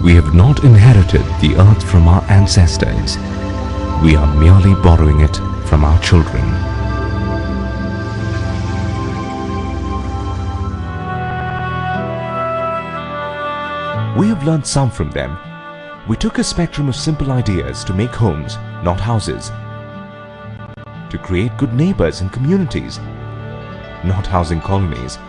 We have not inherited the earth from our ancestors. We are merely borrowing it from our children. We have learned some from them. We took a spectrum of simple ideas to make homes, not houses. To create good neighbors and communities, not housing colonies.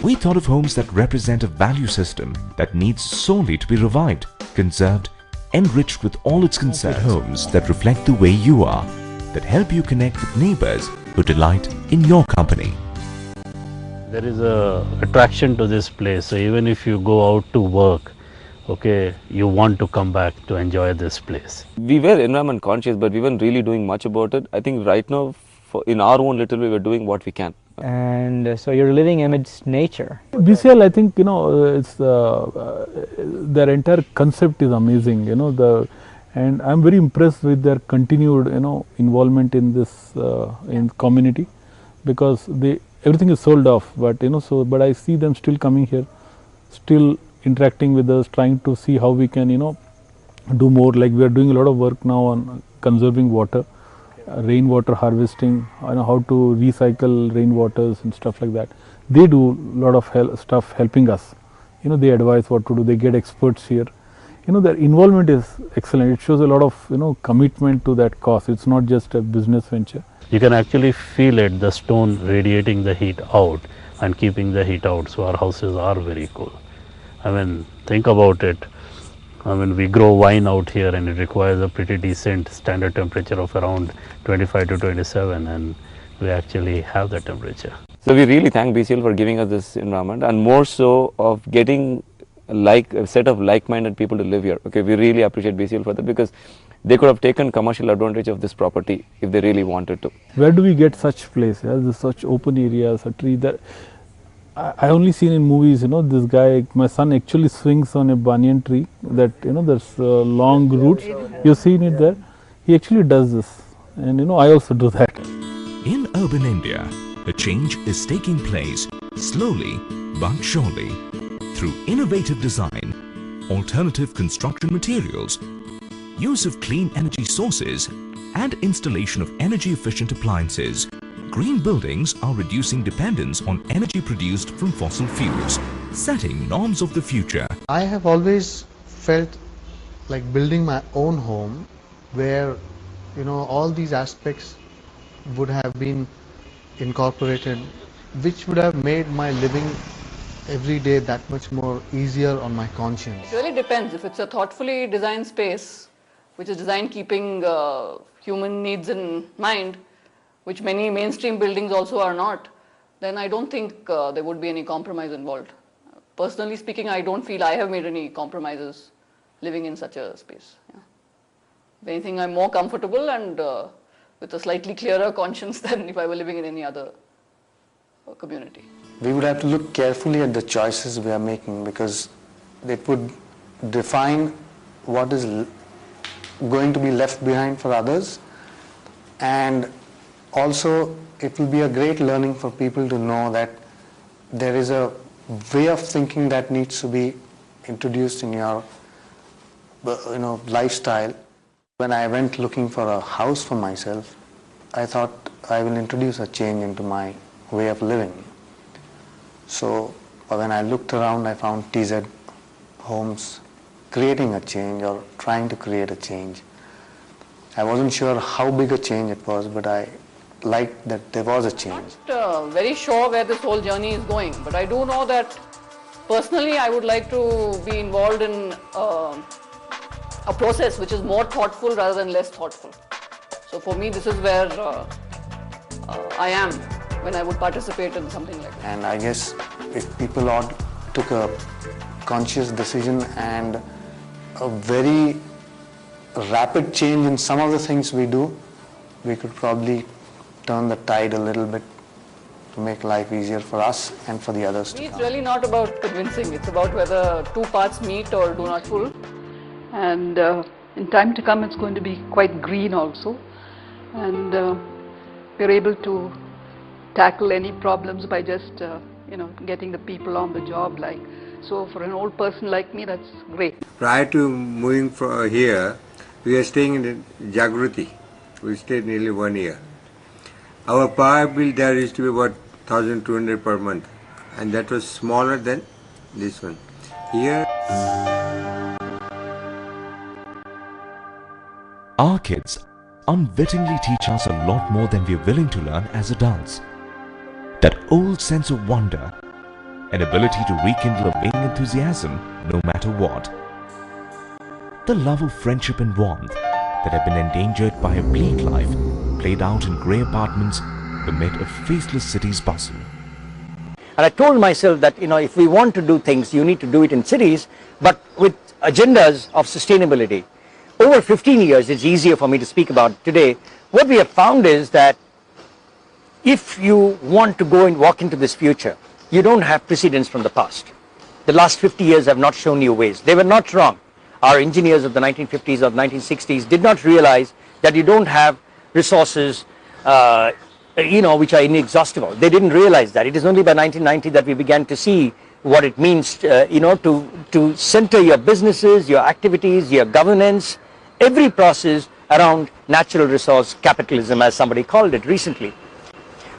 We thought of homes that represent a value system that needs solely to be revived, conserved, enriched with all its concerns. Homes that reflect the way you are, that help you connect with neighbors who delight in your company. There is a attraction to this place, so even if you go out to work, okay, you want to come back to enjoy this place. We were environment conscious, but we weren't really doing much about it. I think right now, in our own little way, we're doing what we can. And so you're living amidst nature. Bcil, I think, it's their entire concept is amazing, and I'm very impressed with their continued, involvement in this in community, because everything is sold off, but but I see them still coming here, still interacting with us, trying to see how we can do more. Like we are doing a lot of work now on conserving water, rainwater harvesting, how to recycle rainwaters and stuff like that. They do a lot of stuff helping us. They advise what to do. They get experts here. Their involvement is excellent. It shows a lot of commitment to that cause. It's not just a business venture. You can actually feel it, the stone radiating the heat out and keeping the heat out. So our houses are very cool. I mean, think about it. I mean, we grow wine out here and it requires a pretty decent standard temperature of around 25 to 27, and we actually have that temperature. So we really thank Bcil for giving us this environment, and more so of getting a set of like-minded people to live here. Okay, we really appreciate Bcil for that, because they could have taken commercial advantage of this property if they really wanted to. Where do we get such places, such open areas, a tree that I only seen in movies, this guy, my son actually swings on a banyan tree that, there's long roots. You've seen it there. He actually does this, and I also do that. In urban India, a change is taking place slowly but surely through innovative design, alternative construction materials, use of clean energy sources, and installation of energy efficient appliances. Green buildings are reducing dependence on energy produced from fossil fuels, setting norms of the future. I have always felt like building my own home where, all these aspects would have been incorporated, which would have made my living every day that much more easier on my conscience. It really depends. If it's a thoughtfully designed space, which is designed keeping human needs in mind, which many mainstream buildings also are not, then I don't think there would be any compromise involved. Personally speaking, I don't feel I have made any compromises living in such a space. Yeah. If anything, I'm more comfortable and with a slightly clearer conscience than if I were living in any other community. We would have to look carefully at the choices we are making, because it would define what is going to be left behind for others, and also it will be a great learning for people to know that there is a way of thinking that needs to be introduced in your lifestyle. When I went looking for a house for myself, I thought I will introduce a change into my way of living. So when I looked around, I found TZ homes creating a change or trying to create a change. I wasn't sure how big a change it was, but I liked that there was a change. Not very sure where this whole journey is going, but I do know that personally I would like to be involved in a process which is more thoughtful rather than less thoughtful. So for me, this is where I am when I would participate in something like that. And I guess if people took a conscious decision and a very rapid change in some of the things we do, we could probably turn the tide a little bit to make life easier for us and for the others to come. It's really not about convincing, it's about whether two paths meet or do not pull. And in time to come, it's going to be quite green also. And we're able to tackle any problems by just, getting the people on the job, like So for an old person like me, that's great. Prior to moving from here, we were staying in Jagruti. We stayed nearly 1 year. Our power bill there used to be about 1,200 per month, and that was smaller than this one. Here, our kids unwittingly teach us a lot more than we are willing to learn as adults. That old sense of wonder, an ability to rekindle a vain enthusiasm no matter what. The love of friendship and warmth that have been endangered by a bleak life played out in grey apartments amid a faceless city's bustle. And I told myself that, if we want to do things, you need to do it in cities, but with agendas of sustainability. Over 15 years, it's easier for me to speak about today. What we have found is that if you want to go and walk into this future, you don't have precedents from the past. The last 50 years have not shown you ways. They were not wrong. Our engineers of the 1950s or 1960s did not realize that you don't have resources which are inexhaustible. They didn't realize that. It is only by 1990 that we began to see what it means, to center your businesses, your activities, your governance, every process around natural resource capitalism, as somebody called it recently.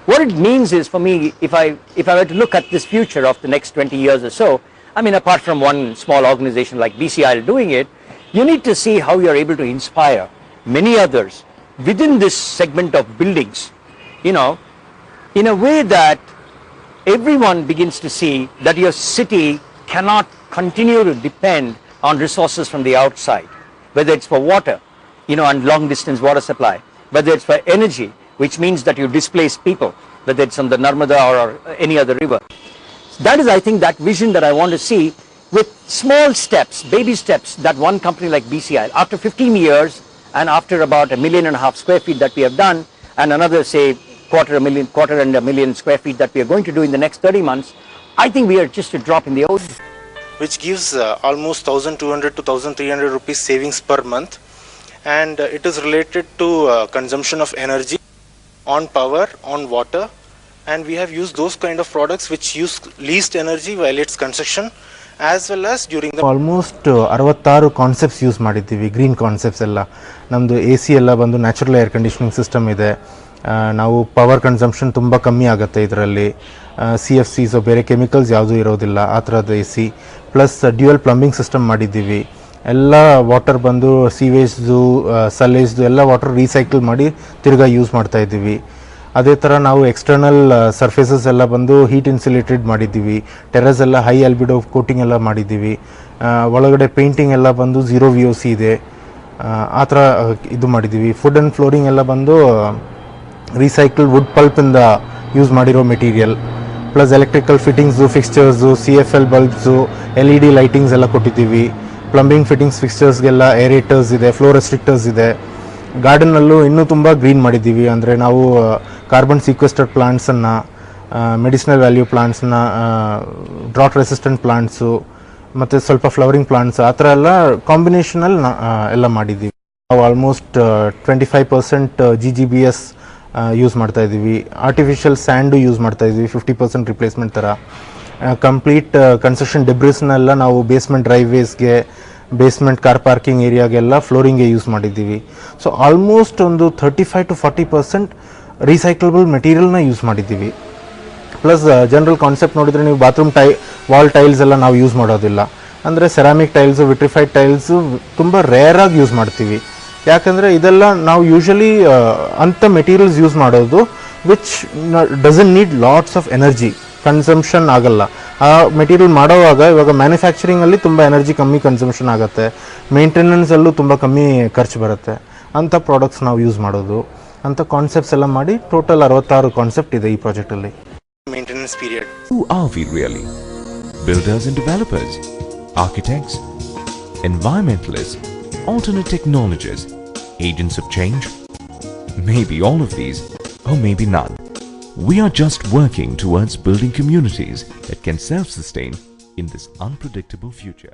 What it means is, for me, if I were to look at this future of the next 20 years or so, apart from one small organization like Bcil doing it, you need to see how you are able to inspire many others within this segment of buildings, in a way that everyone begins to see that your city cannot continue to depend on resources from the outside, whether it's for water, and long distance water supply, whether it's for energy, which means that you displace people, whether it's on the Narmada or any other river. That is, I think, that vision that I want to see, with small steps, baby steps, that one company like Bcil, after 15 years and after about 1.5 million square feet that we have done, and another, say, quarter and a million square feet that we are going to do in the next 30 months, I think we are just a drop in the ocean. Which gives almost 1,200 to 1,300 rupees savings per month, and it is related to consumption of energy, on power, on water, and we have used those kind of products which use least energy while its construction, as well as during the almost 66 concepts use ಮಾಡಿದ್ದೀವಿ. Green concepts ಎಲ್ಲ ನಮ್ಮದು AC ಎಲ್ಲ ಬಂದು natural air conditioning system ಇದೆ. ನಾವು power consumption ತುಂಬ ಕಮ್ಮಿ ಆಗುತ್ತೆ ಇದರಲ್ಲಿ. CFCs ಬೇರೆ ಕೆಮಿಕಲ್ಸ್ ಯಾವುದೂ ಇರೋದಿಲ್ಲ, ಆ ಥರದ AC plus dual plumbing system ಮಾಡಿದ್ದೀವಿ. ಎಲ್ಲ ವಾಟರ್ ಬಂದು ಸೀವೇಜ್ದು, ಸಲೇಜ್ದು ಎಲ್ಲ ವಾಟರ್ ರೀಸೈಕಲ್ ಮಾಡಿ ತಿರ್ಗಾ ಯೂಸ್ ಮಾಡ್ತಾಯಿದ್ದೀವಿ. ಅದೇ ಥರ ನಾವು ಎಕ್ಸ್ಟರ್ನಲ್ ಸರ್ಫೇಸಸ್ ಎಲ್ಲ ಬಂದು ಹೀಟ್ ಇನ್ಸುಲೇಟೆಡ್ ಮಾಡಿದ್ದೀವಿ. ಟೆರಸ್ ಎಲ್ಲ ಹೈ ಆಲ್ಬಿಡೋ ಕೋಟಿಂಗ್ ಎಲ್ಲ ಮಾಡಿದ್ದೀವಿ. ಒಳಗಡೆ ಪೇಂಟಿಂಗ್ ಎಲ್ಲ ಬಂದು 0 VOC ಇದೆ, ಆ ಥರ ಇದು ಮಾಡಿದ್ದೀವಿ. ಫುಡ್ ಆ್ಯಂಡ್ ಫ್ಲೋರಿಂಗ್ ಎಲ್ಲ ಬಂದು ರೀಸೈಕಲ್ ವುಡ್ ಪಲ್ಪಿಂದ ಯೂಸ್ ಮಾಡಿರೋ material, plus electrical fittings, fixtures, CFL bulbs, LED lightings ಎಲ್ಲ ಕೊಟ್ಟಿದ್ದೀವಿ. ಪ್ಲಂಬಿಂಗ್ ಫಿಟ್ಟಿಂಗ್ಸ್ ಫಿಕ್ಸ್ಚರ್ಸ್ಗೆಲ್ಲ ಏರೇಟರ್ಸ್ ಇದೆ, ಫ್ಲೋ ರೆಸ್ಟ್ರಿಕ್ಟರ್ಸ್ ಇದೆ. ಗಾರ್ಡನ್ನಲ್ಲೂ ಇನ್ನೂ ತುಂಬ ಗ್ರೀನ್ ಮಾಡಿದ್ದೀವಿ. ಅಂದರೆ ನಾವು ಕಾರ್ಬನ್ ಸೀಕ್ವೆಸ್ಟರ್ ಪ್ಲಾಂಟ್ಸನ್ನು, ಮೆಡಿಸಿನಲ್ ವ್ಯಾಲ್ಯೂ ಪ್ಲಾಂಟ್ಸನ್ನ, ಡ್ರಾಟ್ ರೆಸಿಸ್ಟೆಂಟ್ ಪ್ಲಾಂಟ್ಸು, ಮತ್ತು ಸ್ವಲ್ಪ ಫ್ಲವರಿಂಗ್ ಪ್ಲಾಂಟ್ಸ್, ಆ ಥರ ಎಲ್ಲ ಕಾಂಬಿನೇಷನಲ್ಲಿ ಎಲ್ಲ ಮಾಡಿದ್ದೀವಿ. ನಾವು ಆಲ್ಮೋಸ್ಟ್ 25% GGBS ಯೂಸ್ ಮಾಡ್ತಾಯಿದ್ದೀವಿ. ಆರ್ಟಿಫಿಷಿಯಲ್ ಸ್ಯಾಂಡು ಯೂಸ್ ಮಾಡ್ತಾಯಿದ್ದೀವಿ, 50% ರಿಪ್ಲೇಸ್ಮೆಂಟ್ ಥರ. ಕಂಪ್ಲೀಟ್ ಕನ್ಸ್ಟ್ರಕ್ಷನ್ ಡೆಬ್ರಿಸ್ನೆಲ್ಲ ನಾವು ಬೇಸ್ಮೆಂಟ್ ಡ್ರೈವೇಸ್ಗೆ, ಬೇಸ್ಮೆಂಟ್ ಕಾರ್ ಪಾರ್ಕಿಂಗ್ ಏರಿಯಾಗೆಲ್ಲ ಫ್ಲೋರಿಂಗ್ಗೆ ಯೂಸ್ ಮಾಡಿದ್ದೀವಿ. ಸೊ ಆಲ್ಮೋಸ್ಟ್ ಒಂದು 35 to 40% ರೀಸೈಕ್ಲಬಲ್ ಮೆಟೀರಿಯಲ್ನ ಯೂಸ್ ಮಾಡಿದ್ದೀವಿ. ಪ್ಲಸ್ ಜನರಲ್ ಕಾನ್ಸೆಪ್ಟ್ ನೋಡಿದರೆ ನೀವು ಬಾತ್ರೂಮ್ ವಾಲ್ ಟೈಲ್ಸ್ ಎಲ್ಲ ನಾವು ಯೂಸ್ ಮಾಡೋದಿಲ್ಲ. ಅಂದರೆ ಸೆರಾಮಿಕ್ ಟೈಲ್ಸು, ವಿಟ್ರಿಫೈಡ್ ಟೈಲ್ಸು ತುಂಬ ರೇರಾಗಿ ಯೂಸ್ ಮಾಡ್ತೀವಿ. ಯಾಕಂದರೆ ಇದೆಲ್ಲ ನಾವು ಯೂಶಲಿ ಅಂಥ ಮೆಟೀರಿಯಲ್ಸ್ ಯೂಸ್ ಮಾಡೋದು which doesn't need lots of energy, consumption ಆಗಲ್ಲ. ಆ ಮೆಟೀರಿಯಲ್ ಮಾಡೋವಾಗ ಇವಾಗ ಮ್ಯಾನುಫ್ಯಾಕ್ಚರಿಂಗಲ್ಲಿ ತುಂಬ ಎನರ್ಜಿ ಕಮ್ಮಿ ಕನ್ಸಂಪ್ಷನ್ ಆಗುತ್ತೆ, ಮೇಂಟೆನೆನ್ಸಲ್ಲೂ ತುಂಬ ಕಮ್ಮಿ ಖರ್ಚು ಬರುತ್ತೆ. ಅಂಥ ಪ್ರಾಡಕ್ಟ್ಸ್ ನಾವು ಯೂಸ್ ಮಾಡೋದು. ಅಂಥ ಕಾನ್ಸೆಪ್ಟ್ಸ್ ಎಲ್ಲ ಮಾಡಿ ಟೋಟಲ್ 66 ಕಾನ್ಸೆಪ್ಟ್ ಇದೆ ಈ ಪ್ರಾಜೆಕ್ಟಲ್ಲಿ. Maintenance period. Who are we really? Builders and developers, architects, environmentalists, alternate technologists, agents of change? Maybe all of these, or maybe none. We are just working towards building communities that can self-sustain in this unpredictable future.